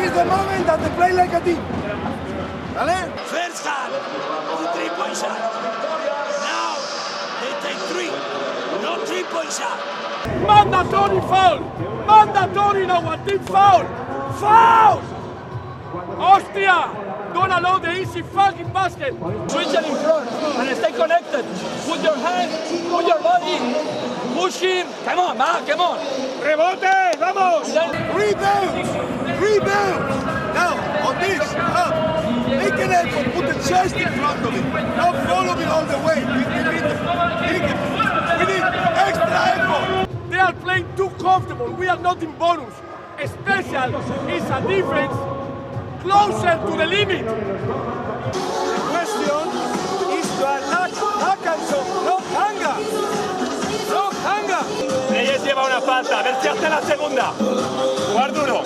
is the moment that they play like a team. ¿Vale? First half, 3-point shot. Now they take 3. No 3-point shot. Mandatory foul! Mandatory in our team foul! Foul! Austria! Don't allow the easy fucking basket! Switch it in front and stay connected. Put your hands, put your body, push him. Come on, man, come on. Rebote, vamos! Rebound! Rebound! Now, on this, up. Make an effort, put the chest in front of it. Don't follow me all the way. We need extra effort. They are playing too comfortable. We are not in bonus. Special is a defense closer to the limit. The question is to attack Arkansas, no hanga. No hanga. Reyes lleva una falta, a ver si hace la segunda. Jugar duro.